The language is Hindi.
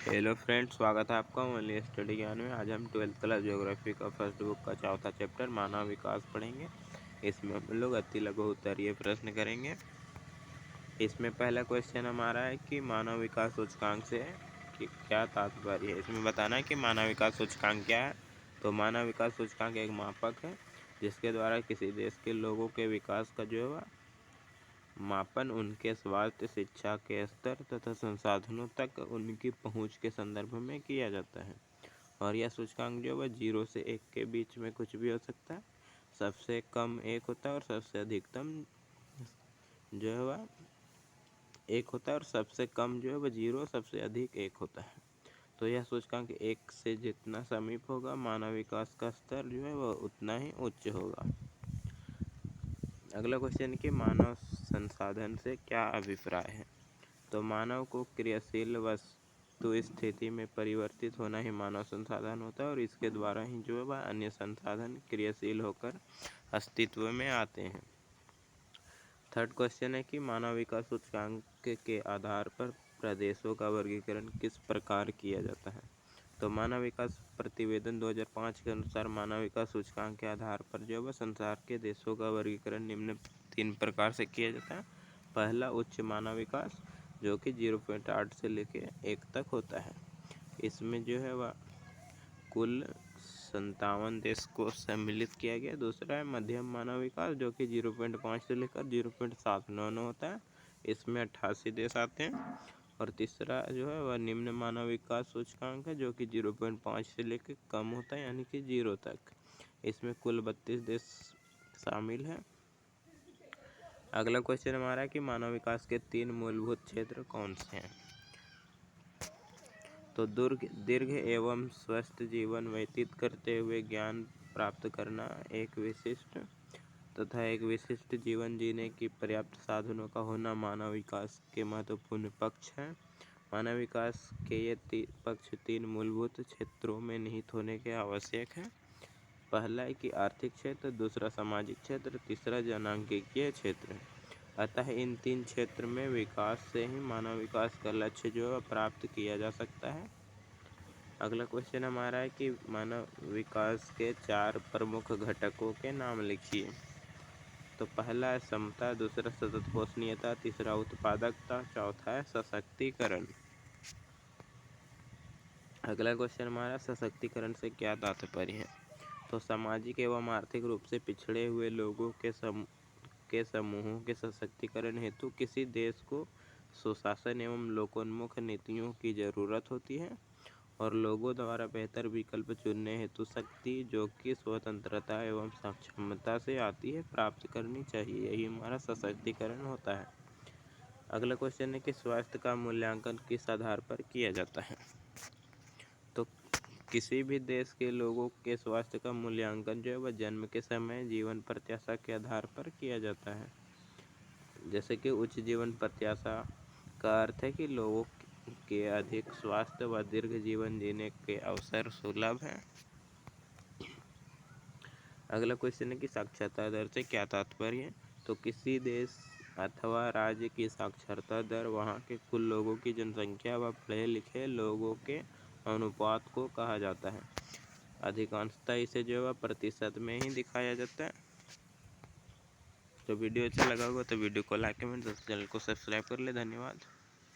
हेलो फ्रेंड्स, स्वागत है आपका ओनली स्टडी ज्ञान में। आज हम 12th क्लास ज्योग्राफी का फर्स्ट बुक का चौथा चैप्टर मानव विकास पढ़ेंगे। इसमें हम लोग अति लघु उत्तरीय प्रश्न करेंगे। इसमें पहला क्वेश्चन हमारा है कि मानव विकास सूचकांक से कि क्या तात्पर्य है। इसमें बताना है कि मानव विकास सूचकांक क्या है। तो मानव विकास सूचकांक एक मापक है जिसके द्वारा किसी देश के लोगों के विकास का जो है मापन उनके स्वास्थ्य, शिक्षा के स्तर तथा संसाधनों तक उनकी पहुंच के संदर्भ में किया जाता है। और यह सूचकांक जो है 0 से 1 के बीच में कुछ भी हो सकता है। सबसे कम 1 होता है और सबसे अधिकतम जो है वह 1 होता है, और सबसे कम जो है वह 0, सबसे अधिक 1 होता है। तो यह सूचकांक 1 से जितना समीप होगा, मानव विकास का स्तर जो है वह उतना ही उच्च होगा। अगला क्वेश्चन कि मानव संसाधन से क्या अभिप्राय है। तो मानव को क्रियाशील वस्तु स्थिति में परिवर्तित होना ही मानव संसाधन होता है, और इसके द्वारा ही जो है वह अन्य संसाधन क्रियाशील होकर अस्तित्व में आते हैं। थर्ड क्वेश्चन है कि मानव विकास सूचकांक के आधार पर प्रदेशों का वर्गीकरण किस प्रकार किया जाता है। तो मानव विकास प्रतिवेदन 2005 के अनुसार मानव विकास सूचकांक के आधार पर जो है संसार के देशों का वर्गीकरण निम्न 3 प्रकार से किया जाता है। पहला, उच्च मानव विकास, जो कि 0.8 से लेकर 1 तक होता है। इसमें जो है वह कुल 57 देश को सम्मिलित किया गया। दूसरा है मध्यम मानव विकास, जो कि 0.5 से लेकर 0.799 होता है। इसमें 88 देश आते हैं। और तीसरा जो है वह निम्न मानव विकास सूचकांक है, जो कि 0.5 से लेकर कम होता है, यानी कि 0 तक। इसमें कुल 32 देश शामिल हैं। अगला क्वेश्चन हमारा है कि मानव विकास के 3 मूलभूत क्षेत्र कौन से हैं। तो दीर्घ एवं स्वस्थ जीवन व्यतीत करते हुए ज्ञान प्राप्त करना एक विशिष्ट जीवन जीने की पर्याप्त साधनों का होना मानव विकास के महत्वपूर्ण पक्ष हैं। मानव विकास के ये पक्ष 3 मूलभूत क्षेत्रों में निहित होने के आवश्यक है। पहला है कि आर्थिक क्षेत्र, दूसरा सामाजिक क्षेत्र, तीसरा जनांगीय क्षेत्र। अतः इन 3 क्षेत्र में विकास से ही मानव विकास का लक्ष्य जो है प्राप्त किया जा सकता है। अगला क्वेश्चन हमारा है कि मानव विकास के 4 प्रमुख घटकों के नाम लिखिए। तो पहला है समता, दूसरा सतत पोषणीयता, तीसरा उत्पादकता, चौथा है सशक्तिकरण। अगला क्वेश्चन हमारा सशक्तिकरण से क्या तात्पर्य है। तो सामाजिक एवं आर्थिक रूप से पिछड़े हुए लोगों के समूहों के सशक्तिकरण हेतु किसी देश को सुशासन एवं लोकोन्मुख नीतियों की जरूरत होती है, और लोगों द्वारा बेहतर विकल्प चुनने हेतु शक्ति, जो कि स्वतंत्रता एवं सक्षमता से आती है, प्राप्त करनी चाहिए। यही हमारा सशक्तिकरण होता है। अगला क्वेश्चन है कि स्वास्थ्य का मूल्यांकन किस आधार पर किया जाता है। तो किसी भी देश के लोगों के स्वास्थ्य का मूल्यांकन जो है वह जन्म के समय जीवन प्रत्याशा के आधार पर किया जाता है। जैसे कि उच्च जीवन प्रत्याशा का अर्थ है कि लोगों के अधिक स्वास्थ्य व दीर्घ जीवन जीने के अवसर सुलभ हैं। अगला क्वेश्चन है कि साक्षरता दर से क्या तात्पर्य है। तो किसी देश अथवा राज्य की साक्षरता दर वहाँ के कुल लोगों की जनसंख्या व पढ़े लिखे लोगों के अनुपात को कहा जाता है। अधिकांशतः इसे जो है प्रतिशत में ही दिखाया जाता है। तो वीडियो अच्छा लगा होगा तो वीडियो को लाइक कमेंट, चैनल को सब्सक्राइब कर ले। धन्यवाद।